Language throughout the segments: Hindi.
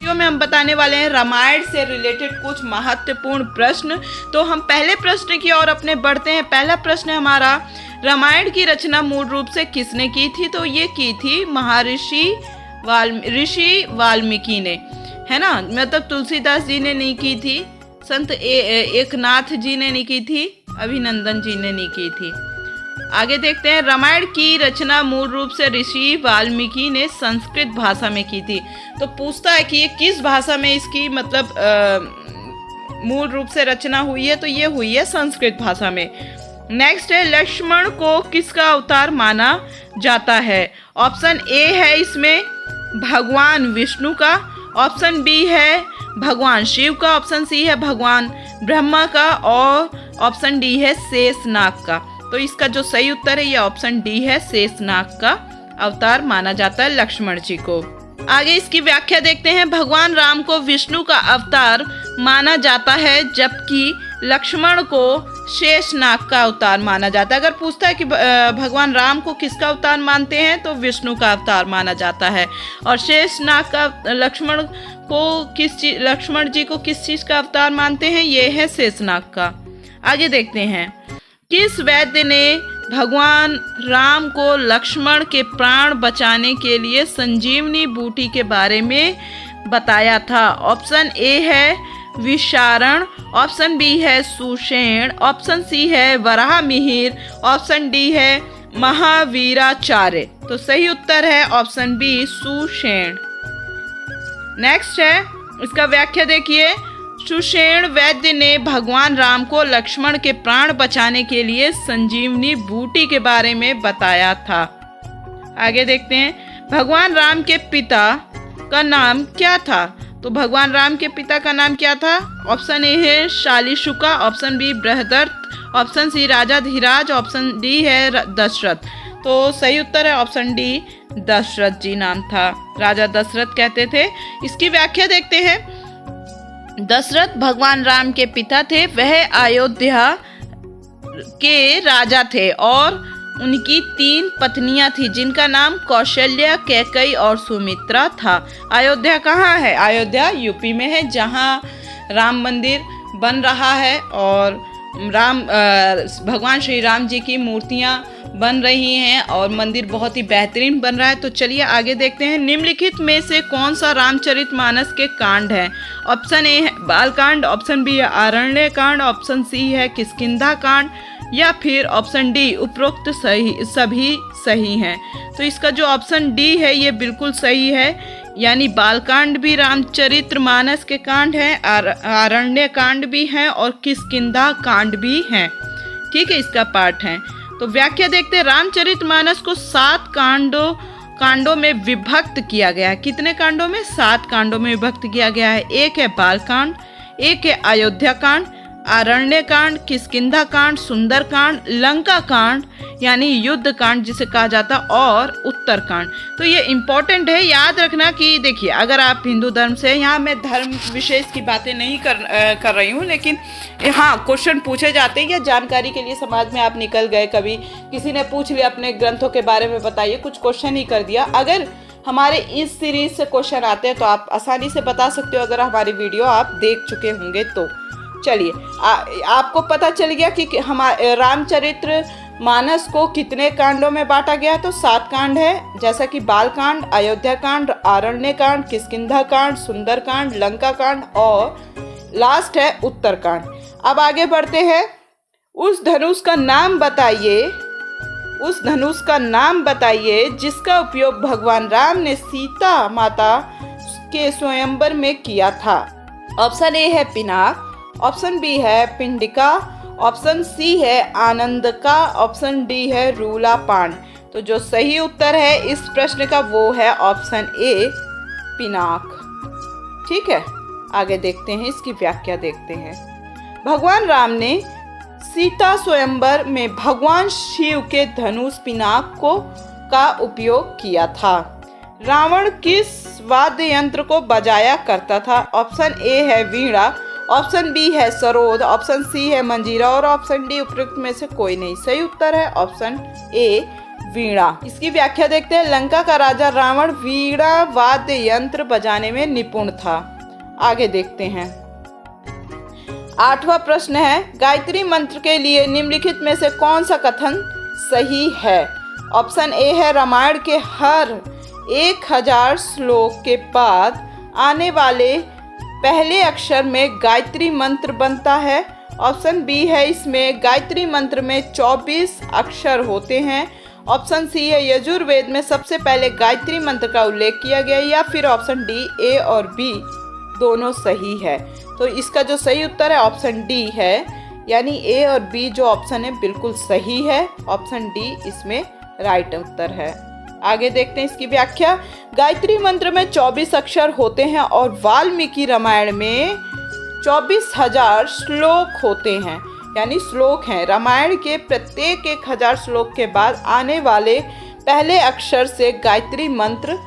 वीडियो में हम बताने वाले हैं रामायण से रिलेटेड कुछ महत्वपूर्ण प्रश्न। तो हम पहले प्रश्न की ओर अपने बढ़ते हैं। पहला प्रश्न हमारा, रामायण की रचना मूल रूप से किसने की थी? तो ये की थी महर्षि ऋषि वाल्मीकि ने, है ना। मतलब तुलसीदास जी ने नहीं की थी, संत एकनाथ जी ने नहीं की थी, अभिनंदन जी ने नहीं की थी। आगे देखते हैं, रामायण की रचना मूल रूप से ऋषि वाल्मीकि ने संस्कृत भाषा में की थी। तो पूछता है कि ये किस भाषा में इसकी मतलब मूल रूप से रचना हुई है? तो ये हुई है संस्कृत भाषा में। नेक्स्ट है, लक्ष्मण को किसका अवतार माना जाता है? ऑप्शन ए है इसमें भगवान विष्णु का, ऑप्शन बी है भगवान शिव का, ऑप्शन सी है भगवान ब्रह्मा का और ऑप्शन डी है शेषनाग का। तो इसका जो सही उत्तर है ये ऑप्शन डी है, शेषनाग का अवतार माना जाता है लक्ष्मण जी को। आगे इसकी व्याख्या देखते हैं। भगवान राम को विष्णु का अवतार माना जाता है जबकि लक्ष्मण को शेषनाग का अवतार माना जाता है। अगर पूछता है कि भगवान राम को किसका अवतार मानते हैं तो विष्णु का अवतार माना जाता है, और शेषनाग का लक्ष्मण जी को किस चीज का अवतार मानते हैं? ये है शेषनाग का। आगे देखते हैं, किस वैद्य ने भगवान राम को लक्ष्मण के प्राण बचाने के लिए संजीवनी बूटी के बारे में बताया था? ऑप्शन ए है विशारण, ऑप्शन बी है सुषेण, ऑप्शन सी है वराहमिहिर, ऑप्शन डी है महावीराचार्य। तो सही उत्तर है ऑप्शन बी सुषेण। नेक्स्ट है, इसका व्याख्या देखिए। सुषेण वैद्य ने भगवान राम को लक्ष्मण के प्राण बचाने के लिए संजीवनी बूटी के बारे में बताया था। आगे देखते हैं, भगवान राम के पिता का नाम क्या था? तो भगवान राम के पिता का नाम क्या था? ऑप्शन ए है शालीशुका, option B Brihadrath, option C राजा धीराज, ऑप्शन डी है दशरथ। तो सही उत्तर है ऑप्शन डी, दशरथ जी नाम था, राजा दशरथ कहते थे। इसकी व्याख्या देखते हैं। दशरथ भगवान राम के पिता थे, वह अयोध्या के राजा थे और उनकी 3 पत्नियां थी जिनका नाम कौशल्या, कैकेयी और सुमित्रा था। अयोध्या कहाँ है? अयोध्या यूपी में है, जहाँ राम मंदिर बन रहा है और भगवान श्री राम जी की मूर्तियां बन रही हैं और मंदिर बहुत ही बेहतरीन बन रहा है। तो चलिए आगे देखते हैं, निम्नलिखित में से कौन सा रामचरितमानस के कांड है? ऑप्शन ए है बालकांड, ऑप्शन बी है आरण्य कांड, ऑप्शन सी है किष्किंधा कांड या फिर ऑप्शन डी उपरोक्त सभी सही हैं। तो इसका जो ऑप्शन डी है ये बिल्कुल सही है, यानी बालकांड भी रामचरितमानस के कांड हैं, आरण्य कांड भी हैं और किष्किंधा कांड भी हैं। ठीक है, इसका पार्ट है। तो व्याख्या देखते हैं, रामचरितमानस को 7 कांडों में विभक्त किया गया है। कितने कांडों में? 7 कांडों में विभक्त किया गया है। एक है बालकांड, एक है अयोध्या कांड, आरण्य कांड, किष्किंधा कांड, सुंदर कांड, लंका कांड यानी युद्ध कांड जिसे कहा जाता, और उत्तर कांड। तो ये इम्पोर्टेंट है, याद रखना कि देखिए अगर आप हिंदू धर्म से, यहाँ मैं धर्म विशेष की बातें नहीं कर रही हूँ, लेकिन हाँ क्वेश्चन पूछे जाते हैं या जानकारी के लिए समाज में आप निकल गए, कभी किसी ने पूछ लिया अपने ग्रंथों के बारे में बताइए, कुछ क्वेश्चन ही कर दिया। अगर हमारे इस सीरीज से क्वेश्चन आते हैं तो आप आसानी से बता सकते हो, अगर हमारी वीडियो आप देख चुके होंगे तो। चलिए आपको पता चल गया कि हमारे रामचरित्र मानस को कितने कांडों में बांटा गया? तो 7 कांड है, जैसा कि बाल कांड, अयोध्या कांड, आरण्य कांड, किष्किंधा कांड, सुंदर कांड, लंका कांड और लास्ट है उत्तर कांड। अब आगे बढ़ते हैं, उस धनुष का नाम बताइए जिसका उपयोग भगवान राम ने सीता माता के स्वयंवर में किया था। ऑप्शन ए है पिनाक, ऑप्शन बी है पिंडिका, ऑप्शन सी है आनंदका, ऑप्शन डी है रूलापान। तो जो सही उत्तर है इस प्रश्न का वो है ऑप्शन ए पिनाक। ठीक है, आगे देखते हैं, इसकी व्याख्या देखते हैं। भगवान राम ने सीता स्वयंवर में भगवान शिव के धनुष पिनाक का उपयोग किया था। रावण किस वाद्य यंत्र को बजाया करता था? ऑप्शन ए है वीणा, ऑप्शन बी है सरोद, ऑप्शन सी है मंजीरा और ऑप्शन डी उपयुक्त में से कोई नहीं। सही उत्तर है ऑप्शन ए वीणा। इसकी व्याख्या देखते हैं। लंका का राजा रावण वीणा वाद्य यंत्र बजाने में निपुण था। आगे देखते हैं। 8वां प्रश्न है, गायत्री मंत्र के लिए निम्नलिखित में से कौन सा कथन सही है? ऑप्शन ए है रामायण के हर 1000 श्लोक के बाद आने वाले पहले अक्षर में गायत्री मंत्र बनता है। ऑप्शन बी है इसमें गायत्री मंत्र में 24 अक्षर होते हैं। ऑप्शन सी है यजुर्वेद में सबसे पहले गायत्री मंत्र का उल्लेख किया गया, या फिर ऑप्शन डी ए और बी दोनों सही है। तो इसका जो सही उत्तर है ऑप्शन डी है, यानी ए और बी जो ऑप्शन है बिल्कुल सही है। ऑप्शन डी इसमें राइट उत्तर है। आगे देखते हैं इसकी व्याख्या। गायत्री मंत्र में 24 अक्षर होते हैं और वाल्मीकि रामायण में 24,000 श्लोक होते हैं, यानी श्लोक हैं। रामायण के प्रत्येक 1000 श्लोक के बाद आने वाले पहले अक्षर से गायत्री मंत्र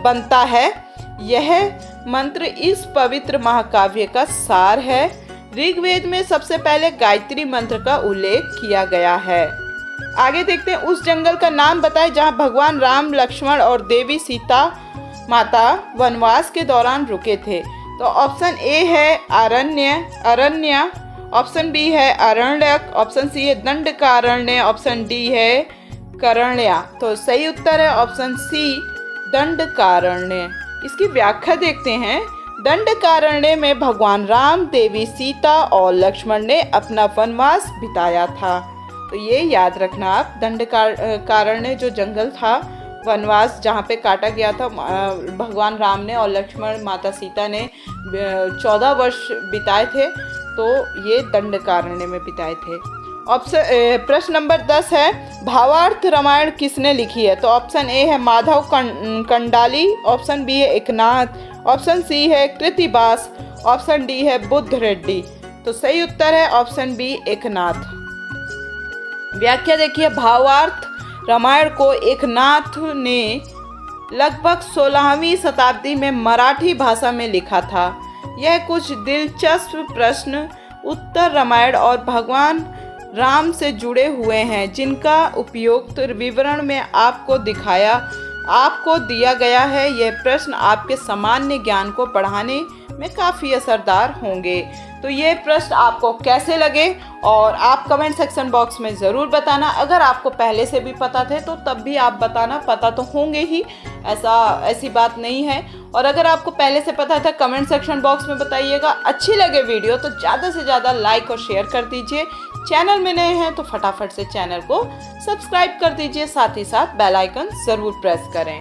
बनता है। यह मंत्र इस पवित्र महाकाव्य का सार है। ऋग्वेद में सबसे पहले गायत्री मंत्र का उल्लेख किया गया है। आगे देखते हैं। उस जंगल का नाम बताएं जहां भगवान राम, लक्ष्मण और देवी सीता माता वनवास के दौरान रुके थे। तो ऑप्शन ए है अरण्य, ऑप्शन बी है अरण्यक, ऑप्शन सी है दंडकारण्य, ऑप्शन डी है करण्या। तो सही उत्तर है ऑप्शन सी दंडकारण्य। इसकी व्याख्या देखते हैं। दंडकारण्य में भगवान राम, देवी सीता और लक्ष्मण ने अपना वनवास बिताया था। तो ये याद रखना आप, दंडकारण्य जो जंगल था, वनवास जहाँ पे काटा गया था भगवान राम ने और लक्ष्मण माता सीता ने 14 वर्ष बिताए थे, तो ये दंडकारण्य में बिताए थे। ऑप्शन प्रश्न नंबर 10 है, भावार्थ रामायण किसने लिखी है? तो ऑप्शन ए है माधव कंडाली, ऑप्शन बी है एकनाथ, ऑप्शन सी है कृतिवास, ऑप्शन डी है बुद्ध रेड्डी। तो सही उत्तर है ऑप्शन बी एकनाथ। व्याख्या देखिए। भावार्थ रामायण को एकनाथ ने लगभग 16वीं शताब्दी में मराठी भाषा में लिखा था। यह कुछ दिलचस्प प्रश्न उत्तर रामायण और भगवान राम से जुड़े हुए हैं, जिनका उपयुक्त विवरण में आपको दिया गया है। यह प्रश्न आपके सामान्य ज्ञान को बढ़ाने में काफ़ी असरदार होंगे। तो ये प्रश्न आपको कैसे लगे और आप कमेंट सेक्शन बॉक्स में ज़रूर बताना। अगर आपको पहले से भी पता थे तो तब भी आप बताना, पता तो होंगे ही, ऐसी बात नहीं है। और अगर आपको पहले से पता था कमेंट सेक्शन बॉक्स में बताइएगा। अच्छी लगे वीडियो तो ज़्यादा से ज़्यादा लाइक और शेयर कर दीजिए। चैनल में नए हैं तो फटाफट से चैनल को सब्सक्राइब कर दीजिए, साथ ही साथ बेल आइकन ज़रूर प्रेस करें।